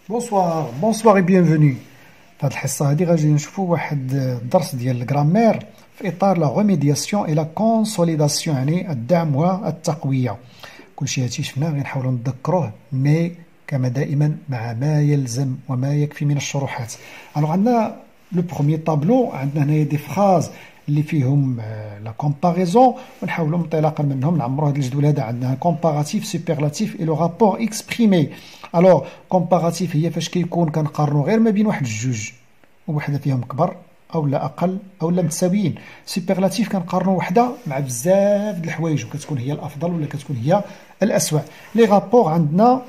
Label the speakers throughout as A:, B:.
A: Bonsoir, bonsoir et bienvenue. في هذه الحصة هذه غادي نشوفوا واحد الدرس ديال الجرامير في إطار لا ريميدياسيون إلى كونسوليداسيون، يعني الدعم والتقوية. كلشي هادشي شفناه غنحاولوا نتذكروه، مي كما دائما مع ما يلزم وما يكفي من الشروحات. الوغ عندنا لو بروميير طابلو، عندنا هنايا دي فراز اللي فيهم لا كومباريزون، ونحاولوا انطلاقا منهم نعمروا هذا الجدول. هذا عندنا كومباراتيف، سوبرلاتيف اي لو رابور اكسبريمي. الوغ كومباراتيف هي فاش كيكون كنقارنوا غير ما بين واحد الجوج، وحده فيهم كبر او لا اقل او لا متساويين. سوبرلاتيف كنقارنوا وحده مع بزاف د الحوايج وكتكون هي الافضل ولا كتكون هي الاسوأ. لي رابور عندنا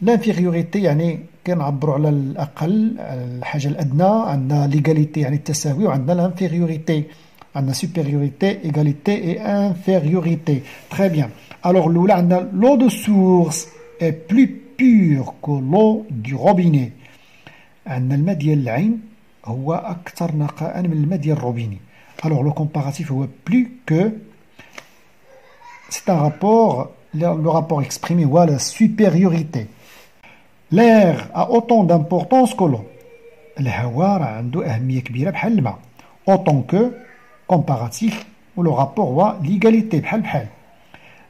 A: لانفيريوريتي، يعني كنعبروا على الاقل، الحاجه الادنى. عندنا ليغاليتي يعني التساوي، وعندنا لانفيريوريتي، عندنا supériorité, égalité et infériorité. Très bien. Alors, l'eau de source est plus pure que l'eau du robinet. عندنا الماء ديال العين هو أكثر نقاء من الماء ديال الروبيني. Alors, le comparatif هو plus que. C'est un rapport, le rapport exprimé هو la supériorité. L'air a autant d'importance que l'eau. الهواء راه عنده أهمية كبيرة بحال الماء. Autant que comparatif ou le rapport هو l'égalité بحال بحال.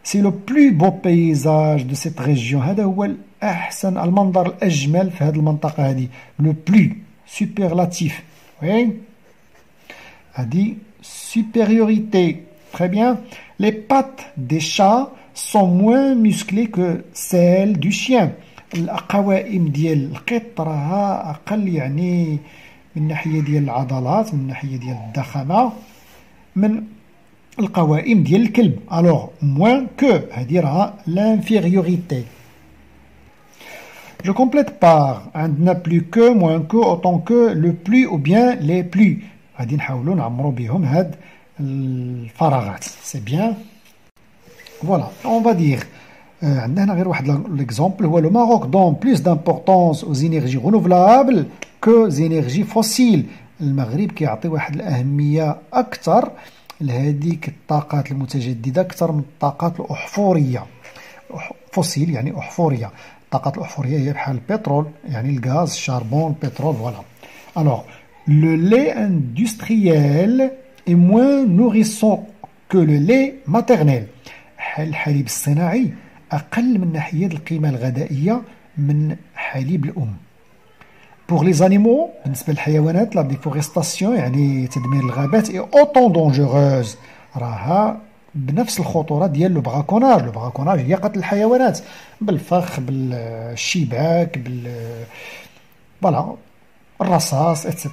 A: C'est le plus beau paysage de cette région. هذا هو الأحسن، المنظر الأجمل في هذه المنطقة هذه. Le plus superlatif. Oui. هذه supériorité. Très bien. Les pattes des chats sont moins musclées que celles du chien. القوائم ديال القط راها أقل، يعني من ناحية ديال العضلات، من ناحية ديال الضخامة، من القوائم ديال الكلب. alors moins que هذه راها l'infériorité. je complète par عندنا plus que, moins que, autant que, le plus ou bien les plus. غادي نحاولوا نعمروا بهم هاد الفراغات. c'est bien. voilà, on va dire عندنا هنا غير واحد l'exemple هو le Maroc donne plus d'importance aux énergies renouvelables que aux énergies fossiles. المغرب كيعطي واحد الأهمية أكثر لهذيك الطاقات المتجددة أكثر من الطاقات الأحفورية. فوسيل يعني أحفورية. الطاقات الأحفورية هي بحال البترول، يعني الغاز، الشاربون، البترول. فوالا. Alors, le lait industriel est moins nourrissant que le lait maternel. الحليب الصناعي أقل من ناحية القيمة الغذائية من حليب الأم. Pour les animaux, بالنسبة للحيوانات، la déforestation يعني تدمير الغابات est autant dangereuse. راها بنفس الخطورة ديال لو براكوناج. لو براكوناج هي قتل الحيوانات بالفخ، بالشباك، فوالا الرصاص etc.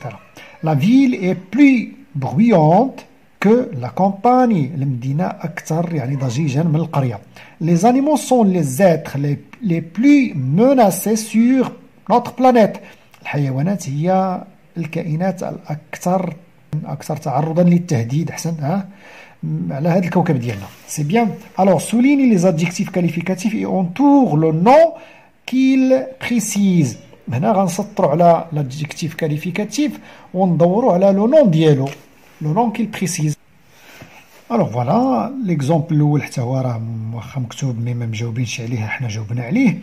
A: La ville est plus bruyante que la campagne. المدينة أكثر يعني ضجيجا من القرية. Les animaux sont les êtres les plus menacés sur notre planète. الحيوانات هي الكائنات الأكثر تعرضا للتهديد، أحسن على هذا الكوكب ديالنا. سي بيان. alors souligne les adjectifs qualificatifs et entoure le nom qu'il précise. هنا غنسطروا على l'adjectif qualificatif وندوروا على لو نون ديالو، لو نون qu'il précise. alors voilà l'exemple الأول حتى هو راه واخا مكتوب مي ما مجاوبينش عليه، حنا جاوبنا عليه.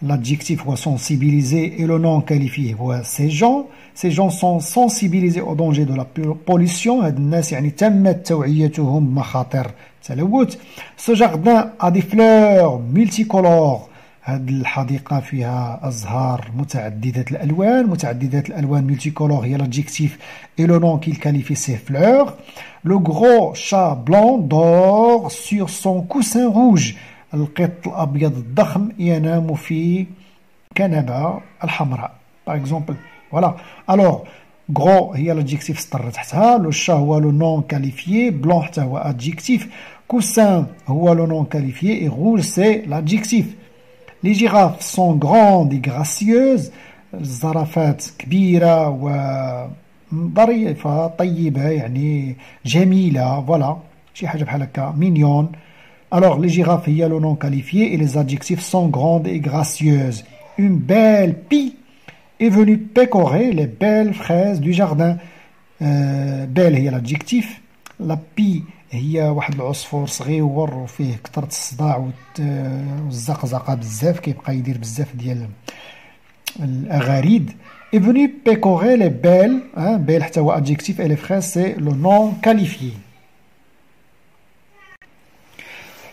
A: L'adjectif هو sensibiliser et le nom qualifié هو ces gens. Ces gens sont sensibilisés au danger de la pollution. هاد الناس يعني تمت توعيتهم بمخاطر التلوث. Ce jardin a des fleurs multicolores. هاد الحديقة فيها أزهار متعددة الألوان. متعددة الألوان multicolore هي l'adjectif et le nom qu'il qualifie ces fleurs. Le gros chat blanc dort sur son coussin rouge. القط الأبيض الضخم ينام في كنبة الحمراء. par exemple. voilà. alors gros هي l'adjectif سطر تحتها. le chat هو le nom qualifié. blanc حتى هو adjectif. coussin هو le nom qualifié et rouge c'est l'adjectif. les girafes sont grandes et gracieuses. الزرافات كبيرة وظريفة طيبة يعني جميلة. voilà شي حاجة بحال هكا mignon. alors les girafes il y a le nom qualifié et les adjectifs sont grandes et gracieuses. une belle pie est venue pécorer les belles fraises du jardin. belle هي l'adjectif. la pie هي واحد العصفور صغيور وفيه كثرة الصداع والزقزقة بزاف، كيبقى يدير بزاف ديال الأغاريد est venu pécorer les belles, hein, belle حتى هو adjectif et les fraises c'est le nom qualifié.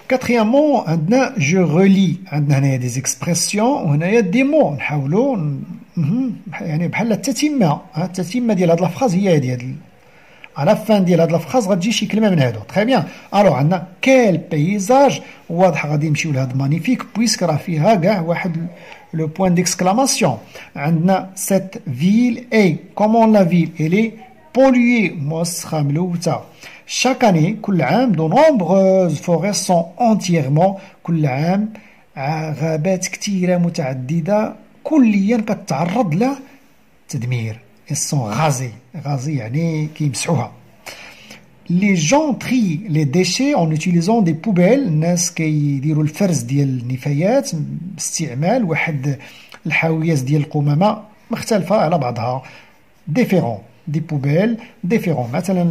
A: Quatrièmement, عندنا je relis. عندنا هنايا des expressions وهنايا des mots. نحاولوا يعني بحال التتمة، التتمة ديال هاد الفراز هي هادي، على فان ديال هاد الفراز غتجي شي كلمة من هادو. تري بيان. الوغ عندنا كيل بيزاج، واضح غادي نمشيو لهاد مانيفيك بويسك راه فيها كاع واحد لو بوين ديكسكلاماسيون. عندنا سيت فيل اي كومون لا فيل الي بوليي موسخة ملوثة. Chaque année, كل عام de nombreuses forêts sont entièrement كل عام غابات كثيرة متعددة كليا كتعرض لتدمير. Elles sont rasées. Rasées يعني كيمسحوها. Les gens trient les déchets en utilisant des poubelles. الناس كيديروا الفرز ديال النفايات باستعمال واحد الحاويات ديال القمامة مختلفة على بعضها. Différents. دي بوبيل ديفيرون. مثلا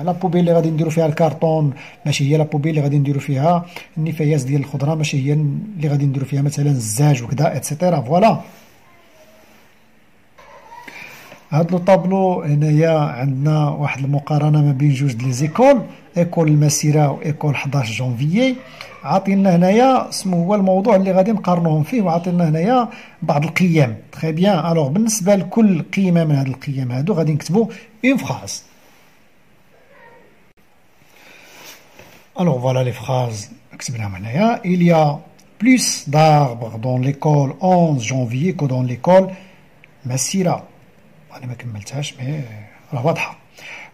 A: لا بوبيل اللي غادي نديرو فيها الكارطون ماشي هي لا بوبيل اللي غادي نديرو فيها النفايات ديال الخضره، ماشي هي اللي غادي نديرو فيها مثلا الزاج وكذا اتسيتيرا. فوالا هاد لو طابلو هنايا عندنا واحد المقارنه ما بين جوج لي زيكول، ايكول المسيره وايكول 11 جونفيي. عاطينا هنايا سمو هو الموضوع اللي غادي نقارنوهم فيه، وعاطينا هنايا بعض القيم. تري بيان. الوغ بالنسبه لكل قيمه من هاد القيم هادو غادي نكتبوا اون فراز. الوغ فوالا لي فراز كتبناهم هنايا. il y a plus d'arbres dans l'école 11 janvier que dans l'école مسيره. انا ما كملتهاش مي راه واضحه.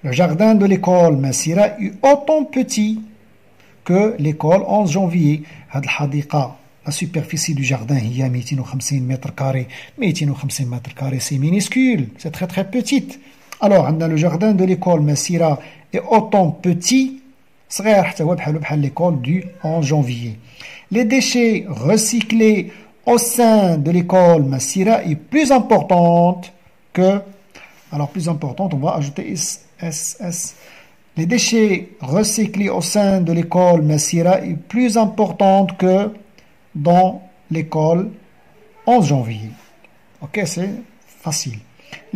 A: Le jardin de l'école Massira est autant petit que l'école 11 janvier. هاد الحديقة la superficie du jardin هي 250 متر كاري. 250 متر كاري c'est minuscule, c'est très très petite. Alors عندنا le jardin de l'école Massira est autant petit صغير حتى هو بحال l'école du 11 janvier. Les déchets recyclés au sein de l'école Massira est plus importante que. Alors plus importante, on va ajouter S. Les déchets recyclés au sein de l'école Massira est plus importante que dans l'école 11 janvier. Ok, c'est facile.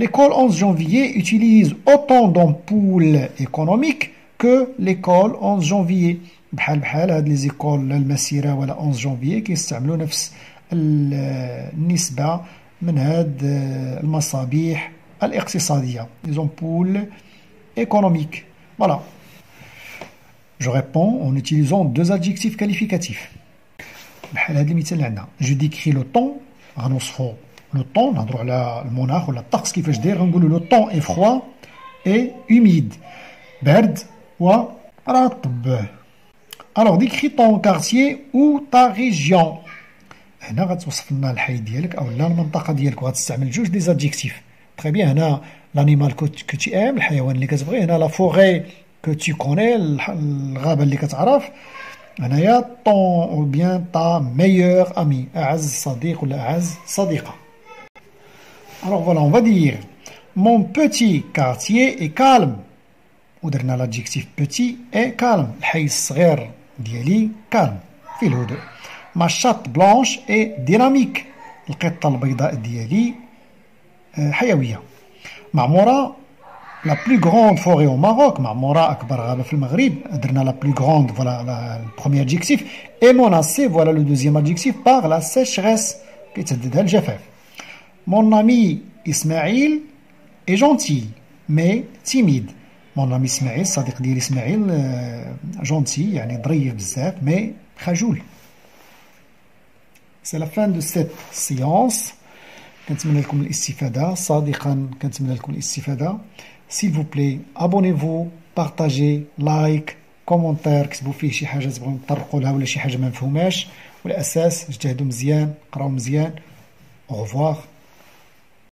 A: L'école 11 janvier utilise autant d'ampoules économiques que l'école 11 janvier. بحال هاد لي زيكول المسيرة ولا 11 جونفيي كيستعملوا نفس النسبة من هاد المصابيح الاقتصادية. Les ampoules économiques. Voilà. Je réponds en utilisant deux adjectifs qualificatifs. بحال هاد المثال اللي عندنا. Je décris le temps. غنوصفو le temps. نهضرو على المناخ ولا الطقس كيفاش داير. غنقولو le temps est froid et humide. برد ورطب. Alors décris ton quartier ou ta région. هنا غتوصف لنا الحي ديالك او لا المنطقة ديالك وغتستعمل جوج دي زادجيكتيف. Très bien. هنا l'animal que tu aimes الحيوان اللي كتبغي. هنا la forêt que tu connais الغابة اللي كتعرف. هنايا ton ou bien ta meilleure amie أعز صديق ولا أعز صديقة. Alors voilà, on va dire mon petit quartier est calme. ودرنا l'adjectif petit et calme. الحي الصغير ديالي calme فيه الهدوء. Ma chatte blanche est dynamique. القطة البيضاء ديالي حيوية. معمورة la plus grande forêt au Maroc. معمورة أكبر غابة في المغرب. درنا la plus grande, voilà le premier adjectif. Et menacée, voilà le deuxième adjectif, par la sécheresse كيتهددها الجفاف. Mon ami Ismaïl est gentil mais timide. Mon ami Ismaïl الصديق ديالي إسماعيل gentil يعني ظريف بزاف mais خجول. C'est la fin de cette séance. كنتمنى لكم الاستفادة صادقا. كنتمنى لكم الاستفادة. s'il vous plaît abonnez-vous partagez like كومونتير كتبوا فيه شي حاجة تبغوا نطرقوا لها ولا شي حاجة ما مفهوماش. والأساس اجتهدوا مزيان قراو مزيان. au revoir.